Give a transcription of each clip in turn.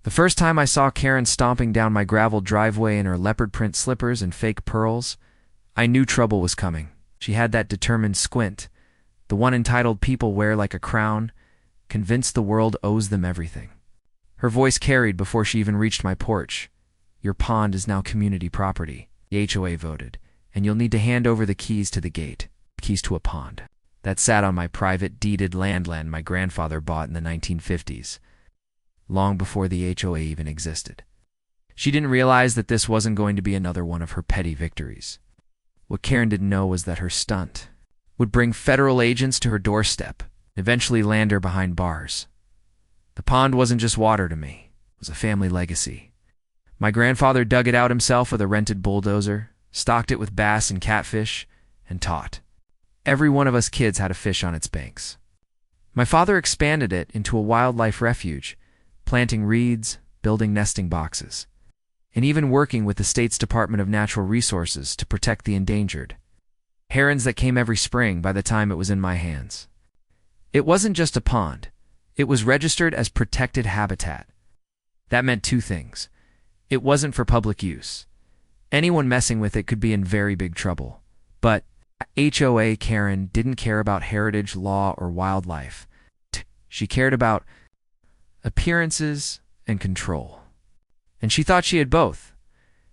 The first time I saw Karen stomping down my gravel driveway in her leopard print slippers and fake pearls, I knew trouble was coming. She had that determined squint, the one entitled people wear like a crown, convinced the world owes them everything. Her voice carried before she even reached my porch. Your pond is now community property. The HOA voted, and you'll need to hand over the keys to the gate, keys to a pond that sat on my private deeded land my grandfather bought in the 1950s, long before the HOA even existed. She didn't realize that this wasn't going to be another one of her petty victories. What Karen didn't know was that her stunt would bring federal agents to her doorstep, eventually land her behind bars. The pond wasn't just water to me, it was a family legacy. My grandfather dug it out himself with a rented bulldozer, stocked it with bass and catfish, and taught every one of us kids how to fish on its banks. My father expanded it into a wildlife refuge, planting reeds, building nesting boxes, and even working with the state's Department of Natural Resources to protect the endangered herons that came every spring by the time it was in my hands. It wasn't just a pond. It was registered as protected habitat. That meant two things. It wasn't for public use. Anyone messing with it could be in very big trouble. But HOA Karen didn't care about heritage, law, or wildlife. She cared about appearances and control. And she thought she had both.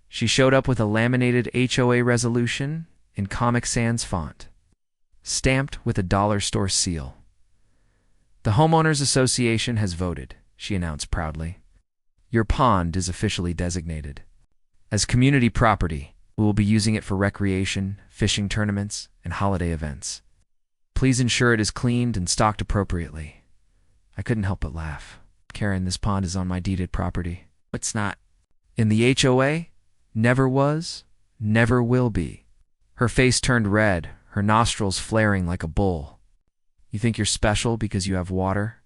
She showed up with a laminated HOA resolution in Comic Sans font, stamped with a dollar store seal. The Homeowners Association has voted, she announced proudly. Your pond is officially designated as community property. We will be using it for recreation, fishing tournaments, and holiday events. Please ensure it is cleaned and stocked appropriately. I couldn't help but laugh. Karen, this pond is on my deeded property. It's not. In the HOA, never was, never will be. Her face turned red, her nostrils flaring like a bull. You think you're special because you have water?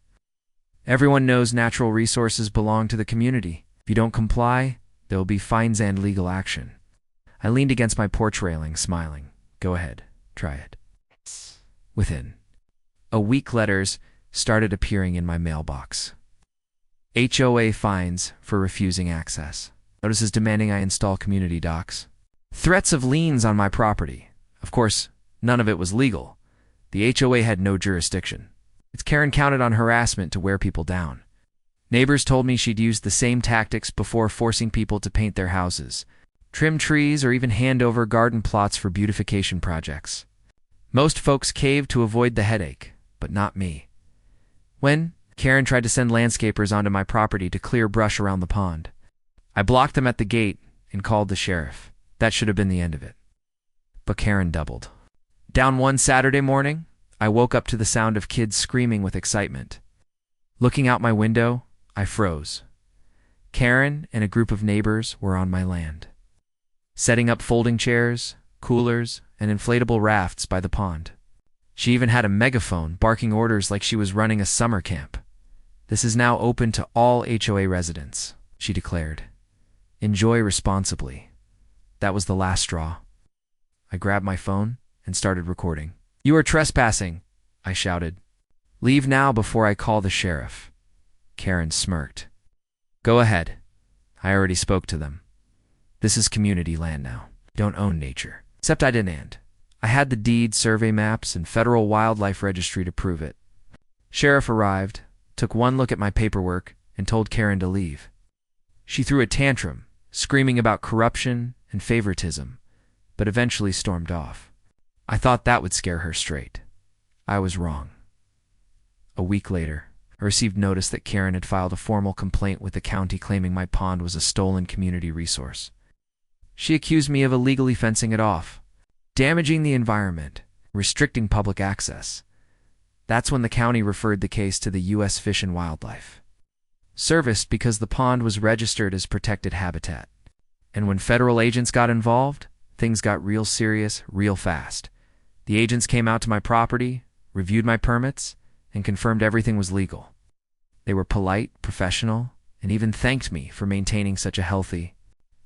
Everyone knows natural resources belong to the community. If you don't comply, there will be fines and legal action. I leaned against my porch railing, smiling. Go ahead, try it. Within a week, letters started appearing in my mailbox. HOA fines for refusing access. Notices demanding I install community docks. Threats of liens on my property. Of course, none of it was legal. The HOA had no jurisdiction. Karen counted on harassment to wear people down. Neighbors told me she'd used the same tactics before forcing people to paint their houses, trim trees, or even hand over garden plots for beautification projects. Most folks caved to avoid the headache, but not me. When Karen tried to send landscapers onto my property to clear brush around the pond, I blocked them at the gate and called the sheriff. That should have been the end of it. But Karen doubled. Down one Saturday morning, I woke up to the sound of kids screaming with excitement. Looking out my window, I froze. Karen and a group of neighbors were on my land, setting up folding chairs, coolers, and inflatable rafts by the pond. She even had a megaphone barking orders like she was running a summer camp. This is now open to all HOA residents, she declared. Enjoy responsibly. That was the last straw. I grabbed my phone and started recording. You are trespassing, I shouted. Leave now before I call the sheriff. Karen smirked. Go ahead. I already spoke to them. This is community land now. Don't own nature. Except I didn't. I had the deed, survey maps, and federal wildlife registry to prove it. Sheriff arrived, took one look at my paperwork, and told Karen to leave. She threw a tantrum, screaming about corruption and favoritism, but eventually stormed off. I thought that would scare her straight. I was wrong. A week later, I received notice that Karen had filed a formal complaint with the county claiming my pond was a stolen community resource. She accused me of illegally fencing it off, damaging the environment, restricting public access. That's when the county referred the case to the U.S. Fish and Wildlife Service because the pond was registered as protected habitat. And when federal agents got involved, things got real serious real fast. The agents came out to my property, reviewed my permits, and confirmed everything was legal. They were polite, professional, and even thanked me for maintaining such a healthy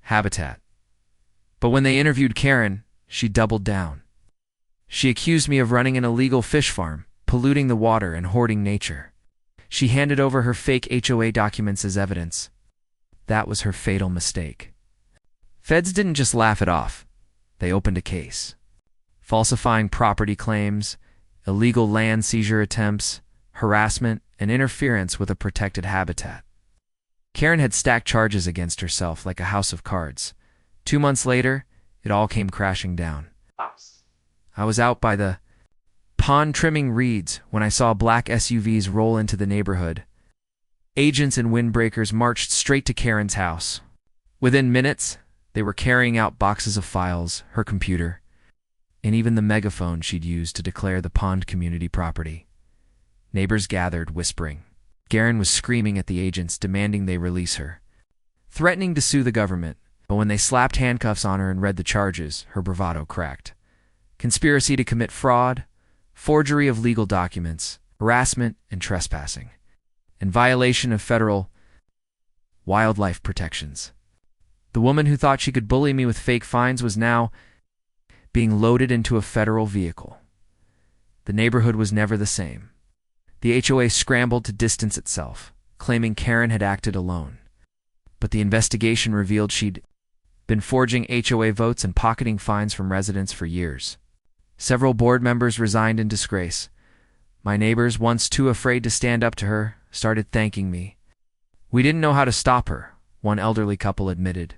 habitat. But when they interviewed Karen, she doubled down. She accused me of running an illegal fish farm, polluting the water, and hoarding nature. She handed over her fake HOA documents as evidence. That was her fatal mistake. Feds didn't just laugh it off. They opened a case. Falsifying property claims, illegal land seizure attempts, harassment, and interference with a protected habitat. Karen had stacked charges against herself like a house of cards. 2 months later, it all came crashing down. I was out by the pond trimming reeds when I saw black SUVs roll into the neighborhood. Agents and windbreakers marched straight to Karen's house. Within minutes, they were carrying out boxes of files, her computer, and even the megaphone she'd used to declare the pond community property. Neighbors gathered, whispering. Karen was screaming at the agents, demanding they release her, threatening to sue the government. But when they slapped handcuffs on her and read the charges, her bravado cracked. Conspiracy to commit fraud, forgery of legal documents, harassment and trespassing, and violation of federal wildlife protections. The woman who thought she could bully me with fake fines was now being loaded into a federal vehicle. The neighborhood was never the same. The HOA scrambled to distance itself, claiming Karen had acted alone. But the investigation revealed she'd been forging HOA votes and pocketing fines from residents for years. Several board members resigned in disgrace. My neighbors, once too afraid to stand up to her, started thanking me. We didn't know how to stop her, one elderly couple admitted.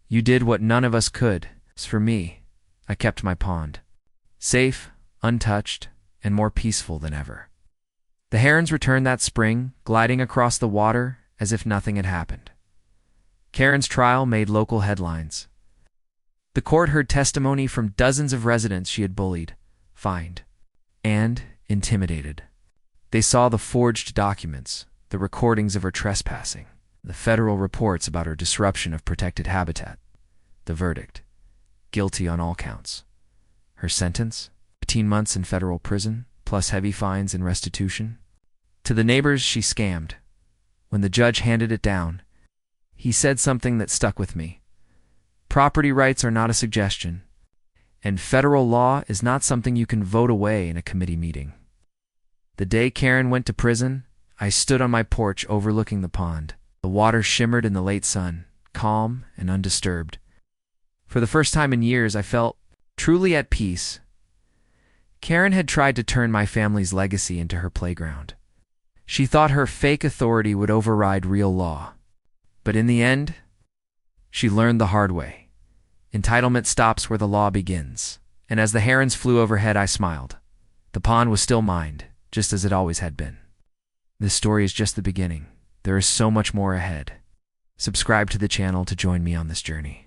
You did what none of us could. As for me, I kept my pond. Safe, untouched, and more peaceful than ever. The herons returned that spring, gliding across the water as if nothing had happened. Karen's trial made local headlines. The court heard testimony from dozens of residents she had bullied, fined, and intimidated. They saw the forged documents, the recordings of her trespassing, the federal reports about her disruption of protected habitat. The verdict: guilty on all counts. Her sentence: 15 months in federal prison, plus heavy fines and restitution. To the neighbors she scammed. When the judge handed it down, he said something that stuck with me. Property rights are not a suggestion, and federal law is not something you can vote away in a committee meeting. The day Karen went to prison, I stood on my porch overlooking the pond. The water shimmered in the late sun, calm and undisturbed. For the first time in years, I felt truly at peace. Karen had tried to turn my family's legacy into her playground. She thought her fake authority would override real law. But in the end, she learned the hard way. Entitlement stops where the law begins. And as the herons flew overhead, I smiled. The pond was still mine, just as it always had been. This story is just the beginning. There is so much more ahead. Subscribe to the channel to join me on this journey.